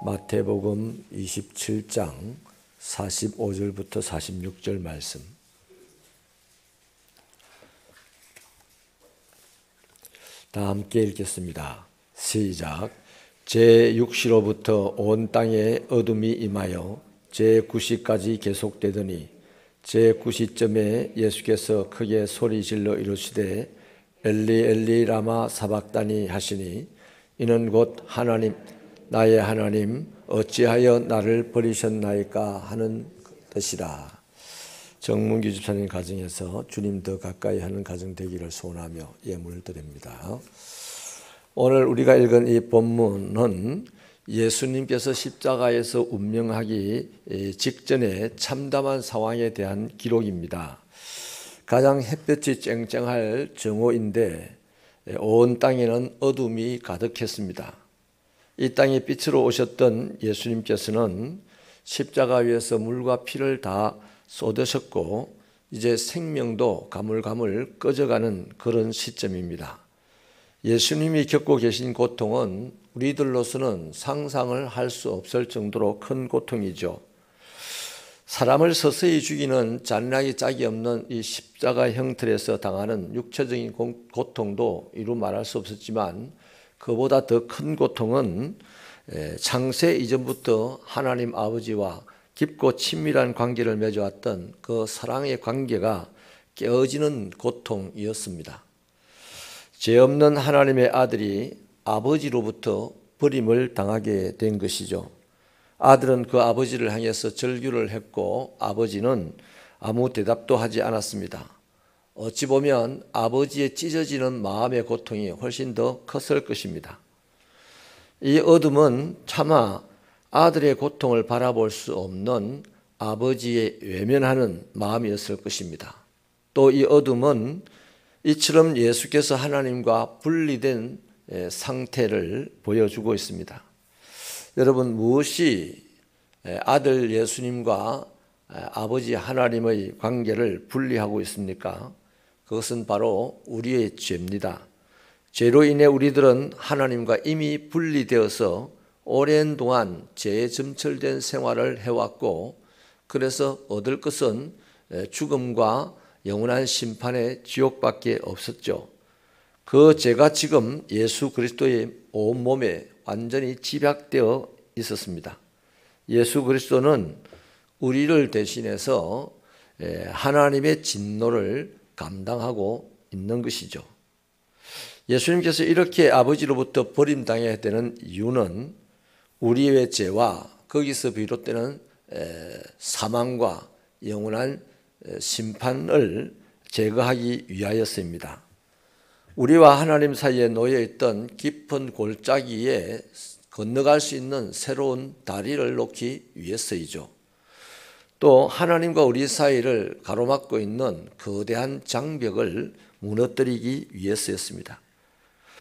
마태복음 27장 45절부터 46절 말씀. 다 함께 읽겠습니다. 시작. 제6시로부터 온 땅에 어둠이 임하여 제9시까지 계속되더니 제9시쯤에 예수께서 크게 소리질러 이르시되 엘리 엘리 라마 사박다니 하시니 이는 곧 하나님 나의 하나님 어찌하여 나를 버리셨나이까 하는 뜻이라. 정문기 집사님 가정에서 주님 더 가까이 하는 가정 되기를 소원하며 예물 드립니다. 오늘 우리가 읽은 이 본문은 예수님께서 십자가에서 운명하기 직전에 참담한 상황에 대한 기록입니다. 가장 햇볕이 쨍쨍할 정오인데 온 땅에는 어둠이 가득했습니다. 이 땅에 빛으로 오셨던 예수님께서는 십자가 위에서 물과 피를 다 쏟으셨고 이제 생명도 가물가물 꺼져가는 그런 시점입니다. 예수님이 겪고 계신 고통은 우리들로서는 상상을 할 수 없을 정도로 큰 고통이죠. 사람을 서서히 죽이는 잔인하기 짝이 없는 이 십자가 형틀에서 당하는 육체적인 고통도 이루 말할 수 없었지만 그보다 더 큰 고통은 창세 이전부터 하나님 아버지와 깊고 친밀한 관계를 맺어왔던 그 사랑의 관계가 깨어지는 고통이었습니다. 죄 없는 하나님의 아들이 아버지로부터 버림을 당하게 된 것이죠. 아들은 그 아버지를 향해서 절규를 했고 아버지는 아무 대답도 하지 않았습니다. 어찌 보면 아버지의 찢어지는 마음의 고통이 훨씬 더 컸을 것입니다. 이 어둠은 차마 아들의 고통을 바라볼 수 없는 아버지의 외면하는 마음이었을 것입니다. 또 이 어둠은 이처럼 예수께서 하나님과 분리된 상태를 보여주고 있습니다. 여러분, 무엇이 아들 예수님과 아버지 하나님의 관계를 분리하고 있습니까? 그것은 바로 우리의 죄입니다. 죄로 인해 우리들은 하나님과 이미 분리되어서 오랜 동안 죄에 점철된 생활을 해왔고 그래서 얻을 것은 죽음과 영원한 심판의 지옥밖에 없었죠. 그 죄가 지금 예수 그리스도의 온몸에 완전히 집약되어 있었습니다. 예수 그리스도는 우리를 대신해서 하나님의 진노를 감당하고 있는 것이죠. 예수님께서 이렇게 아버지로부터 버림당해야 되는 이유는 우리의 죄와 거기서 비롯되는 사망과 영원한 심판을 제거하기 위하여서입니다. 우리와 하나님 사이에 놓여있던 깊은 골짜기에 건너갈 수 있는 새로운 다리를 놓기 위해서이죠. 또 하나님과 우리 사이를 가로막고 있는 거대한 장벽을 무너뜨리기 위해서였습니다.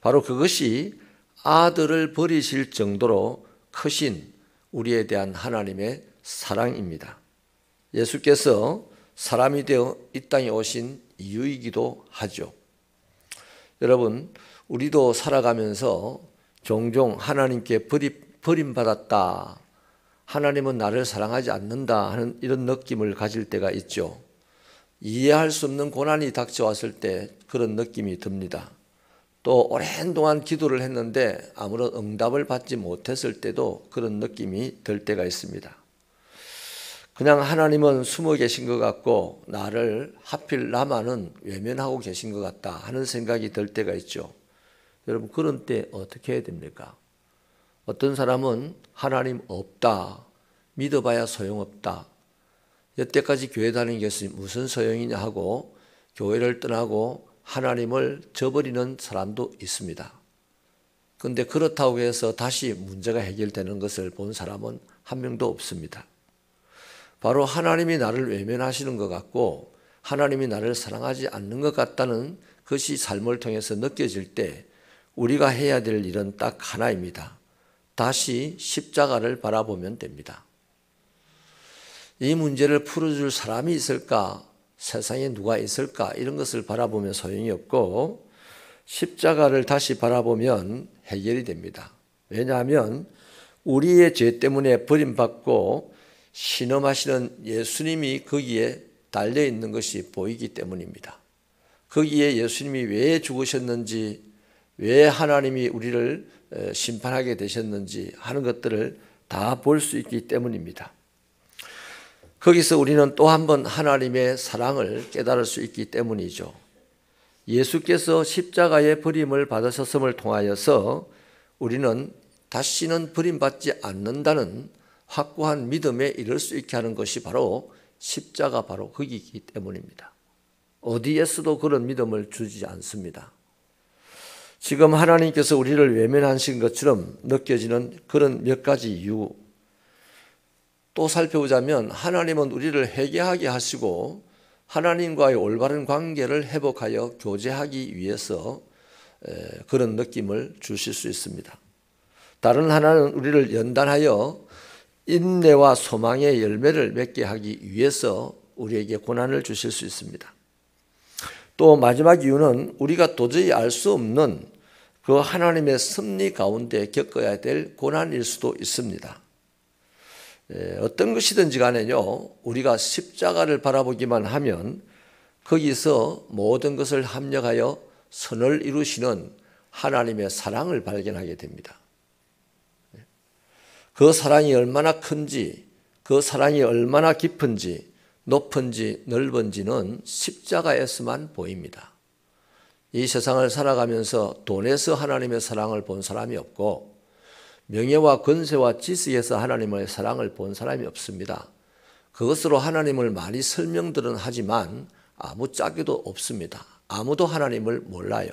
바로 그것이 아들을 버리실 정도로 크신 우리에 대한 하나님의 사랑입니다. 예수께서 사람이 되어 이 땅에 오신 이유이기도 하죠. 여러분, 우리도 살아가면서 종종 하나님께 버림받았다, 하나님은 나를 사랑하지 않는다 하는 이런 느낌을 가질 때가 있죠. 이해할 수 없는 고난이 닥쳐왔을 때 그런 느낌이 듭니다. 또 오랜 동안 기도를 했는데 아무런 응답을 받지 못했을 때도 그런 느낌이 들 때가 있습니다. 그냥 하나님은 숨어 계신 것 같고 나를 하필 나만은 외면하고 계신 것 같다 하는 생각이 들 때가 있죠. 여러분, 그런 때 어떻게 해야 됩니까? 어떤 사람은 하나님 없다, 믿어봐야 소용없다, 여태까지 교회 다니는 것이 무슨 소용이냐 하고 교회를 떠나고 하나님을 저버리는 사람도 있습니다. 그런데 그렇다고 해서 다시 문제가 해결되는 것을 본 사람은 한 명도 없습니다. 바로 하나님이 나를 외면하시는 것 같고 하나님이 나를 사랑하지 않는 것 같다는 것이 삶을 통해서 느껴질 때 우리가 해야 될 일은 딱 하나입니다. 다시 십자가를 바라보면 됩니다. 이 문제를 풀어줄 사람이 있을까 세상에 누가 있을까 이런 것을 바라보면 소용이 없고 십자가를 다시 바라보면 해결이 됩니다. 왜냐하면 우리의 죄 때문에 버림받고 신음하시는 예수님이 거기에 달려있는 것이 보이기 때문입니다. 거기에 예수님이 왜 죽으셨는지, 왜 하나님이 우리를 심판하게 되셨는지 하는 것들을 다 볼 수 있기 때문입니다. 거기서 우리는 또 한 번 하나님의 사랑을 깨달을 수 있기 때문이죠. 예수께서 십자가의 버림을 받으셨음을 통하여서 우리는 다시는 버림받지 않는다는 확고한 믿음에 이를 수 있게 하는 것이 바로 십자가 바로 거기이기 때문입니다. 어디에서도 그런 믿음을 주지 않습니다. 지금 하나님께서 우리를 외면하신 것처럼 느껴지는 그런 몇 가지 이유 또 살펴보자면 하나님은 우리를 회개하게 하시고 하나님과의 올바른 관계를 회복하여 교제하기 위해서 그런 느낌을 주실 수 있습니다. 다른 하나는 우리를 연단하여 인내와 소망의 열매를 맺게 하기 위해서 우리에게 고난을 주실 수 있습니다. 또 마지막 이유는 우리가 도저히 알 수 없는 그 하나님의 섭리 가운데 겪어야 될 고난일 수도 있습니다. 어떤 것이든지 간에요, 우리가 십자가를 바라보기만 하면 거기서 모든 것을 합력하여 선을 이루시는 하나님의 사랑을 발견하게 됩니다. 그 사랑이 얼마나 큰지, 그 사랑이 얼마나 깊은지, 높은지, 넓은지는 십자가에서만 보입니다. 이 세상을 살아가면서 돈에서 하나님의 사랑을 본 사람이 없고 명예와 권세와 지식에서 하나님의 사랑을 본 사람이 없습니다. 그것으로 하나님을 많이 설명들은 하지만 아무짝에도 없습니다. 아무도 하나님을 몰라요.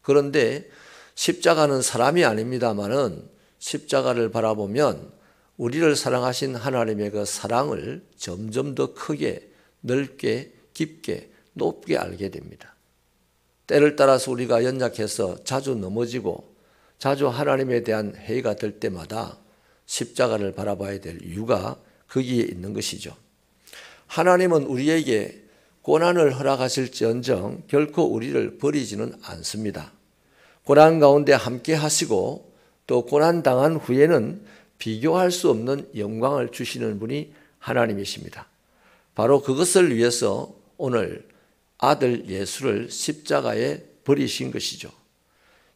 그런데 십자가는 사람이 아닙니다마는 십자가를 바라보면 우리를 사랑하신 하나님의 그 사랑을 점점 더 크게, 넓게, 깊게, 높게 알게 됩니다. 때를 따라서 우리가 연약해서 자주 넘어지고 자주 하나님에 대한 회의가 될 때마다 십자가를 바라봐야 될 이유가 거기에 있는 것이죠. 하나님은 우리에게 고난을 허락하실지언정 결코 우리를 버리지는 않습니다. 고난 가운데 함께 하시고 또 고난 당한 후에는 비교할 수 없는 영광을 주시는 분이 하나님이십니다. 바로 그것을 위해서 오늘 아들 예수를 십자가에 버리신 것이죠.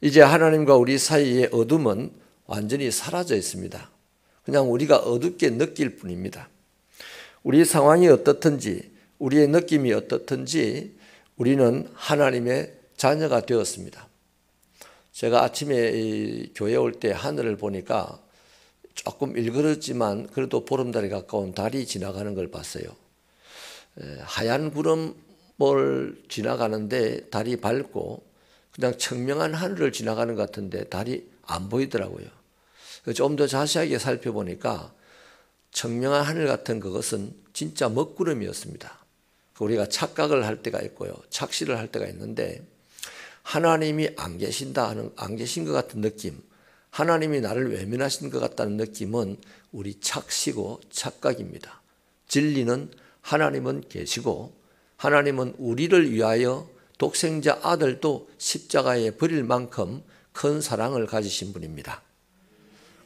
이제 하나님과 우리 사이의 어둠은 완전히 사라져 있습니다. 그냥 우리가 어둡게 느낄 뿐입니다. 우리 상황이 어떻든지 우리의 느낌이 어떻든지 우리는 하나님의 자녀가 되었습니다. 제가 아침에 교회 올 때 하늘을 보니까 조금 일그럽지만 그래도 보름달에 가까운 달이 지나가는 걸 봤어요. 하얀 구름을 지나가는데 달이 밝고 그냥 청명한 하늘을 지나가는 것 같은데 달이 안 보이더라고요. 좀 더 자세하게 살펴보니까 청명한 하늘 같은 그것은 진짜 먹구름이었습니다. 우리가 착각을 할 때가 있고요. 착시를 할 때가 있는데 하나님이 안 계신다 하는, 안 계신 것 같은 느낌, 하나님이 나를 외면하신 것 같다는 느낌은 우리 착시고 착각입니다. 진리는 하나님은 계시고 하나님은 우리를 위하여 독생자 아들도 십자가에 버릴 만큼 큰 사랑을 가지신 분입니다.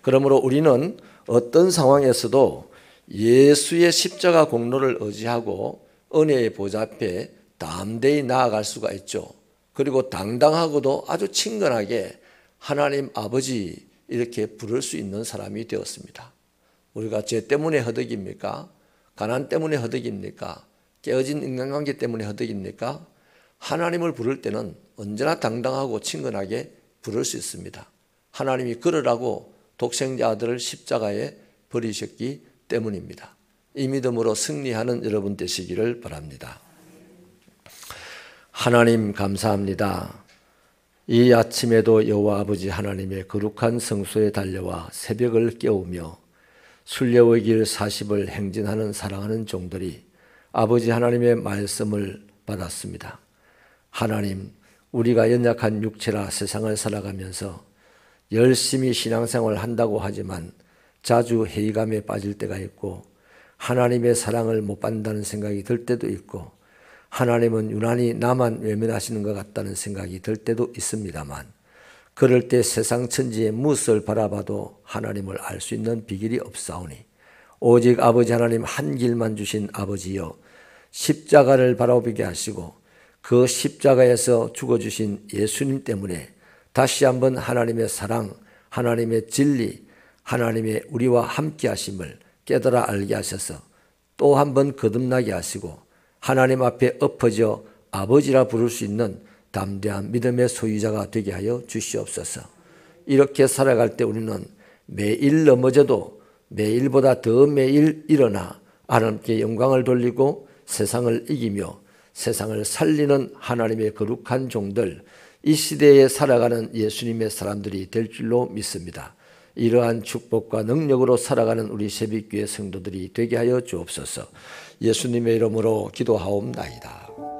그러므로 우리는 어떤 상황에서도 예수의 십자가 공로를 의지하고 은혜의 보좌 앞에 담대히 나아갈 수가 있죠. 그리고 당당하고도 아주 친근하게 하나님 아버지 이렇게 부를 수 있는 사람이 되었습니다. 우리가 죄 때문에 허덕입니까? 가난 때문에 허덕입니까? 깨어진 인간관계 때문에 허덕입니까? 하나님을 부를 때는 언제나 당당하고 친근하게 부를 수 있습니다. 하나님이 그러라고 독생자 아들을 십자가에 버리셨기 때문입니다. 이 믿음으로 승리하는 여러분 되시기를 바랍니다. 하나님 감사합니다. 이 아침에도 여호와 아버지 하나님의 거룩한 성소에 달려와 새벽을 깨우며 순례의 길 40을 행진하는 사랑하는 종들이 아버지 하나님의 말씀을 받았습니다. 하나님, 우리가 연약한 육체라 세상을 살아가면서 열심히 신앙생활을 한다고 하지만 자주 회의감에 빠질 때가 있고 하나님의 사랑을 못 받는다는 생각이 들 때도 있고 하나님은 유난히 나만 외면하시는 것 같다는 생각이 들 때도 있습니다만, 그럴 때 세상 천지의 무엇을 바라봐도 하나님을 알 수 있는 비결이 없사오니 오직 아버지 하나님 한 길만 주신 아버지여, 십자가를 바라보게 하시고 그 십자가에서 죽어주신 예수님 때문에 다시 한번 하나님의 사랑, 하나님의 진리, 하나님의 우리와 함께 하심을 깨달아 알게 하셔서 또 한번 거듭나게 하시고 하나님 앞에 엎어져 아버지라 부를 수 있는 담대한 믿음의 소유자가 되게 하여 주시옵소서. 이렇게 살아갈 때 우리는 매일 넘어져도 매일보다 더 매일 일어나 하나님께 영광을 돌리고 세상을 이기며 세상을 살리는 하나님의 거룩한 종들, 이 시대에 살아가는 예수님의 사람들이 될 줄로 믿습니다. 이러한 축복과 능력으로 살아가는 우리 새벽교회 성도들이 되게 하여 주옵소서. 예수님의 이름으로 기도하옵나이다.